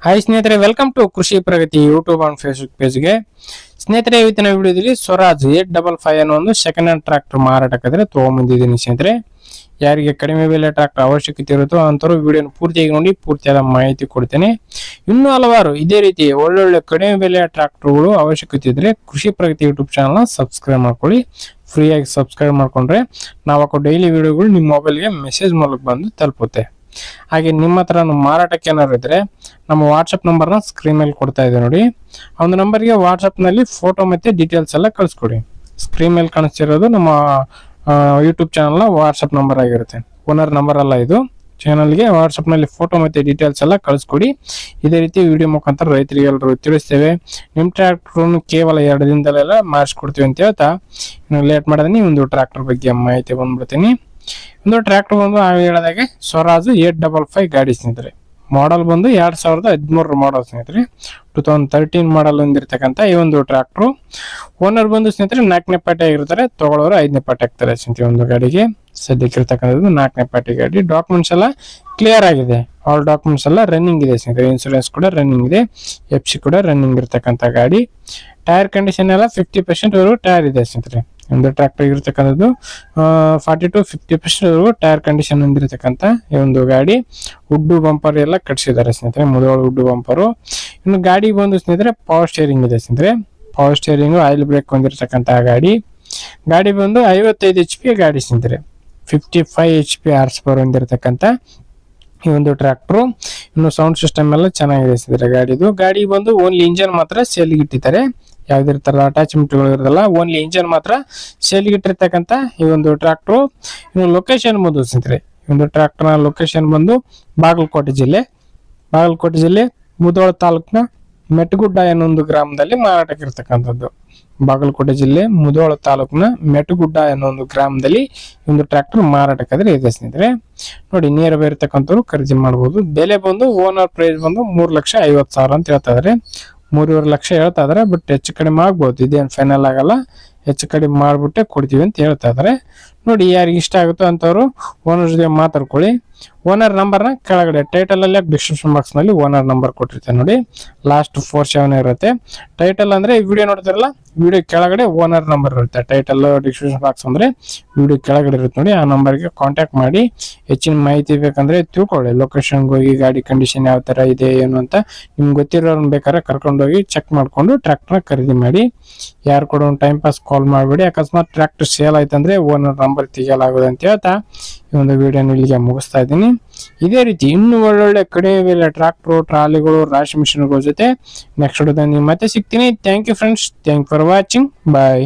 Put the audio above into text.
Hi ಸ್ನೇಹಿತರೆ, welcome to ಕೃಷಿ ಪ್ರಗತಿ YouTube and Facebook ಪೇಜ್ಗೆ. ಸ್ನೇಹಿತರೆ, ಇವತ್ತಿನ ವಿಡಿಯೋದಲ್ಲಿ ಸ್ವರಾಜ್ 855 ಅನ್ನೋ ಒಂದು ಸೆಕೆಂಡ್ ಹ್ಯಾಂಡ್ ಟ್ರಾಕ್ಟರ್ ಮಾರಾಟಕ್ಕಾದ್ರೆ ತಗೊಂಡ್ಬಂದಿದ್ದೀನಿ. ಸ್ನೇಹಿತರೆ, ಯಾರಿಗೆ ಕಡಿಮೆ ಬೆಲೆ ಟ್ರಾಕ್ಟರ್ ಅವಶ್ಯಕತೆ ಇರುತ್ತೋ ಅಂತವರು ವಿಡಿಯೋನ ಪೂರ್ತಿಯಾಗಿ ನೋಡಿ ಪೂರ್ತಿಯಾದ ಮಾಹಿತಿ ಕೊಡ್ತೇನೆ. ಇನ್ನೂ ಹಲವಾರು ಇದೇ ರೀತಿ ಒಳ್ಳೊಳ್ಳೆ ಕಡಿಮೆ ಬೆಲೆಯ ಟ್ರಾಕ್ಟರ್ಗಳು ಅವಶ್ಯಕತೆ ಇದ್ರೆ ಕೃಷಿ ಪ್ರಗತಿ ಯೂಟ್ಯೂಬ್ ಚಾನಲ್ನ ಸಬ್ಸ್ಕ್ರೈಬ್ ಮಾಡ್ಕೊಳ್ಳಿ. ಫ್ರೀಯಾಗಿ ಸಬ್ಸ್ಕ್ರೈಬ್ ಮಾಡ್ಕೊಂಡ್ರೆ ನಾವು ಹಾಕೋ ಡೈಲಿ ವಿಡಿಯೋಗಳು ನಿಮ್ಮ ಮೊಬೈಲ್ಗೆ ಮೆಸೇಜ್ ಮೂಲಕ ಬಂದು ತಲುಪುತ್ತೆ. ಹಾಗೆ ನಿಮ್ಮ ಹತ್ರ ಮಾರಾಟಕ್ಕೆ ಏನಾದ್ರು ಇದ್ರೆ ನಮ್ಮ ವಾಟ್ಸಪ್ ನಂಬರ್ನ ಸ್ಕ್ರೀನ್ ಮೇಲೆ ಕೊಡ್ತಾ ಇದೆ ನೋಡಿ. ಆ ಒಂದು ನಂಬರ್ಗೆ ವಾಟ್ಸಪ್ ನಲ್ಲಿ ಫೋಟೋ ಮತ್ತೆ ಡೀಟೇಲ್ಸ್ ಎಲ್ಲ ಕಳಿಸ್ಕೊಡಿ. ಸ್ಕ್ರೀನ್ ಮೇಲೆ ಕಾಣಿಸ್ತಿರೋದು ನಮ್ಮ ಯೂಟ್ಯೂಬ್ ಚಾನಲ್ನ ವಾಟ್ಸಪ್ ನಂಬರ್ ಆಗಿರುತ್ತೆ. ಓನರ್ ನಂಬರ್ ಅಲ್ಲ ಇದು. ಚಾನಲ್ಗೆ ವಾಟ್ಸಪ್ ನಲ್ಲಿ ಫೋಟೋ ಮತ್ತೆ ಡೀಟೇಲ್ಸ್ ಎಲ್ಲ ಕಳಿಸ್ಕೊಡಿ. ಇದೇ ರೀತಿ ವಿಡಿಯೋ ಮುಖಾಂತರ ರೈತರಿಗೆ ಎಲ್ಲರೂ ತಿಳಿಸ್ತೇವೆ. ನಿಮ್ಮ ಟ್ರ್ಯಾಕ್ಟರ್ ಕೇವಲ 2 ದಿನದಲ್ಲೆಲ್ಲ ಮಾಡಿಸ್ಕೊಡ್ತೀವಿ ಅಂತ ಹೇಳ್ತಾ ಇನ್ನು ಲೇಟ್ ಮಾಡಿದ್ರೆ ಒಂದು ಟ್ರ್ಯಾಕ್ಟರ್ ಬಗ್ಗೆ ಮಾಹಿತಿ ಬಂದ್ಬಿಡ್ತೀನಿ. ಒಂದು ಟ್ರ್ಯಾಕ್ಟರ್ ಬಂದು ಹೇಳದಾಗೆ ಸ್ವರಾಜ್ 855 ಗಾಡಿ ಸ್ನೇಹಿತರೆ. ಮಾಡಲ್ ಬಂದು 2013 ಮಾಡಲ್ ಸ್ನೇಹಿತರೆ. 2013 ಮಾಡಲ್ ಹೊಂದಿರತಕ್ಕಂಥ ಈ ಒಂದು ಟ್ರ್ಯಾಕ್ಟರ್. ಓನರ್ ಬಂದು ಸ್ನೇಹಿತರೆ 4ನೇ ಪಾರ್ಟಿ ಆಗಿರ್ತಾರೆ, ತಗೊಳ್ಳೋರು 5ನೇ ಪಾರ್ಟಿ ಆಗ್ತಾರೆ ಸ್ನೇಹಿತರೆ. ಒಂದು ಗಾಡಿಗೆ ಸದ್ಯಕ್ಕೆ ಇರ್ತಕ್ಕಂಥದ್ದು 4ನೇ ಪಾರ್ಟಿ ಗಾಡಿ. ಡಾಕ್ಯುಮೆಂಟ್ಸ್ ಎಲ್ಲ ಕ್ಲಿಯರ್ ಆಗಿದೆ. ಆಲ್ ಡಾಕ್ಯುಮೆಂಟ್ಸ್ ಎಲ್ಲ ರನ್ನಿಂಗ್ ಇದೆ ಸ್ನೇಹಿತರೆ. ಇನ್ಸೂರೆನ್ಸ್ ಕೂಡ ರನ್ನಿಂಗ್ ಇದೆ, FC ಕೂಡ ರನ್ನಿಂಗ್ ಇರ್ತಕ್ಕಂಥ ಗಾಡಿ. ಟೈರ್ ಕಂಡೀಷನ್ ಎಲ್ಲ 50% ವರೆಗೂ ಟೈರ್ ಇದೆ ಸ್ನೇಹಿತರೆ. ಒಂದು ಟ್ರ್ಯಾಕ್ಟರ್ ಇರತಕ್ಕಂಥದ್ದು 40 to 50% ವರೆಗೂ ಟೈರ್ ಕಂಡೀಷನ್ ಹೊಂದಿರತಕ್ಕಂಥ ಈ ಒಂದು ಗಾಡಿ. ಉಡ್ಡು ಬಂಪರ್ ಎಲ್ಲ ಕಟ್ಸಿದ್ದಾರೆ ಸ್ನೇಹಿತರೆ, ಮುದೋಳು ಉಡ್ಡು ಬಂಪರು. ಇನ್ನು ಗಾಡಿ ಬಂದು ಸ್ನೇಹಿತರೆ ಪವರ್ ಸ್ಟೇರಿಂಗ್ ಇದೆ ಸ್ನೇಹಿತರೆ. ಪವರ್ ಸ್ಟೇರಿಂಗ್, ಆಯಿಲ್ ಬ್ರೇಕ್ ಹೊಂದಿರತಕ್ಕಂತಹ ಗಾಡಿ. ಗಾಡಿ ಬಂದು 55 HP ಗಾಡಿ ಸ್ನೇಹಿತರೆ. 55 HP ಹಾರ್ಸ್ ಪವರ್ ಹೊಂದಿರತಕ್ಕಂಥ ಈ ಒಂದು ಟ್ರ್ಯಾಕ್ಟರ್. ಇನ್ನು ಸೌಂಡ್ ಸಿಸ್ಟಮ್ ಎಲ್ಲ ಚೆನ್ನಾಗಿದೆ ಸ್ನೇಹಿತರೆ ಗಾಡಿದು. ಗಾಡಿ ಬಂದು ಓನ್ಲಿ ಇಂಜನ್ ಮಾತ್ರ ಸೇಲ್ಗೆ ಇಟ್ಟಿದ್ದಾರೆ. ಯಾವ್ದೇ ತರ ಅಟ್ಯಾಚ್ಮೆಂಟ್ಗಳು ಇರೋದಲ್ಲ, ಓನ್ಲಿ ಇಂಜನ್ ಮಾತ್ರ ಸೇಲ್ಗೆ ಇಟ್ಟಿರ್ತಕ್ಕಂಥ ಈ ಒಂದು ಟ್ರ್ಯಾಕ್ಟರ್. ಇನ್ನು ಲೊಕೇಶನ್ ಬಂದು ಸ್ನೇಹಿತರೆ, ಈ ಒಂದು ಟ್ರ್ಯಾಕ್ಟರ್ ನ ಲೊಕೇಶನ್ ಬಂದು ಬಾಗಲಕೋಟೆ ಜಿಲ್ಲೆ ಮುಧೋಳ ತಾಲೂಕಿನ ಮೆಟ್ಟಗುಡ್ಡ ಎನ್ನೋ ಒಂದು ಗ್ರಾಮದಲ್ಲಿ ಮಾರಾಟಕ್ಕೆ ಇರ್ತಕ್ಕಂಥದ್ದು. ಬಾಗಲಕೋಟೆ ಜಿಲ್ಲೆ ಮುಧೋಳ ತಾಲೂಕಿನ ಮೆಟ್ಟಗುಡ್ಡ ಎನ್ನೋ ಒಂದು ಗ್ರಾಮದಲ್ಲಿ ಒಂದು ಟ್ರ್ಯಾಕ್ಟರ್ ಮಾರಾಟಕ್ಕಾದ್ರೆ ಇದೆ ಸ್ನೇಹಿತರೆ. ನೋಡಿ, ನೇರ ಬೇರ್ತಕ್ಕಂಥವ್ರು ಖರೀದಿ ಮಾಡಬಹುದು. ಬೆಲೆ ಬಂದು ಓನರ್ ಪ್ರೈಸ್ ಬಂದು 3,50,000 ಅಂತ ಹೇಳ್ತಾ ಇದಾರೆ. 3.5 ಲಕ್ಷ ಹೇಳ್ತಾ ಇದಾರೆ. ಬಟ್ ಹೆಚ್ಚು ಕಡಿಮೆ ಆಗ್ಬೋದು, ಇದೇನು ಫೈನಲ್ ಆಗಲ್ಲ. ಹೆಚ್ಚು ಕಡಿಮೆ ಮಾಡ್ಬಿಟ್ಟೆ ಕೊಡ್ತೀವಿ ಅಂತ ಹೇಳ್ತಾ ಇದಾರೆ. ನೋಡಿ, ಯಾರಿಗೆ ಇಷ್ಟ ಆಗುತ್ತೋ ಅಂತವ್ರು ಓನರ್ ಜೊತೆ ಮಾತಾಡ್ಕೊಳ್ಳಿ. ಓನರ್ ನಂಬರ್ನ ಕೆಳಗಡೆ ಟೈಟಲ್ ಅಲ್ಲಿ ಡಿಸ್ಕ್ರಿಪ್ಷನ್ ಬಾಕ್ಸ್ ನಲ್ಲಿ ಓನರ್ ನಂಬರ್ ಕೊಟ್ಟಿರ್ತಾರೆ ನೋಡಿ. ಲಾಸ್ಟ್ 47 ಇರುತ್ತೆ. ಟೈಟಲ್ ಅಂದ್ರೆ ವಿಡಿಯೋ ನೋಡ್ತಿರಲ್ಲ, ವಿಡಿಯೋ ಕೆಳಗಡೆ ಓನರ್ ನಂಬರ್ ಇರುತ್ತೆ. ಟೈಟಲ್ ಡಿಸ್ಕ್ರಿಪ್ಷನ್ ಬಾಕ್ಸ್ ಅಂದ್ರೆ ವಿಡಿಯೋ ಕೆಳಗಡೆ ಇರುತ್ತೆ ನೋಡಿ. ಆ ನಂಬರ್ಗೆ ಕಾಂಟ್ಯಾಕ್ಟ್ ಮಾಡಿ ಹೆಚ್ಚಿನ ಮಾಹಿತಿ ಬೇಕಂದ್ರೆ ತಿಳ್ಕೊಳ್ಳಿ. ಲೊಕೇಶನ್ಗೆ ಹೋಗಿ ಗಾಡಿ ಕಂಡೀಷನ್ ಯಾವ ತರ ಇದೆ ಏನು ಅಂತ ನಿಮ್ಗೆ ಗೊತ್ತಿರೋರ್ನ ಬೇಕಾದ್ರೆ ಕರ್ಕೊಂಡೋಗಿ ಚೆಕ್ ಮಾಡ್ಕೊಂಡು ಟ್ರ್ಯಾಕ್ಟರ್ನ ಖರೀದಿ ಮಾಡಿ. ಯಾರು ಕೂಡ ಒಂದು ಟೈಮ್ ಪಾಸ್ ಕಾಲ್ ಮಾಡಬೇಡಿ. ಅಕಸ್ಮಾತ್ ಟ್ರ್ಯಾಕ್ಟರ್ ಸೇಲ್ ಆಯ್ತಂದ್ರೆ ಓನರ್ ನಂಬರ್ ತೆಗೆಯಲಾಗುತ್ತೆ ಅಂತ ಹೇಳ್ತಾ ಈ ಒಂದು ವಿಡಿಯೋನ ಇಲ್ಲಿಗೆ ಮುಗಿಸ್ತಾ ಇದ್ದೀನಿ. ಇದೇ ರೀತಿ ಇನ್ನೂ ಒಳ್ಳೊಳ್ಳೆ ಕಡಿಮೆ ಬೆಲೆ ಟ್ರಾಕ್ಟರ್, ಟ್ರಾಲಿಗಳು, ರಾಶಿ ಮಿಷಿನ್ಗಳ ಜೊತೆ ನೆಕ್ಸ್ಟ್ ವಿಡಿಯೋದಲ್ಲಿ ಮತ್ತೆ ಸಿಗ್ತೀನಿ. Thank you friends. Thank for watching. Bye.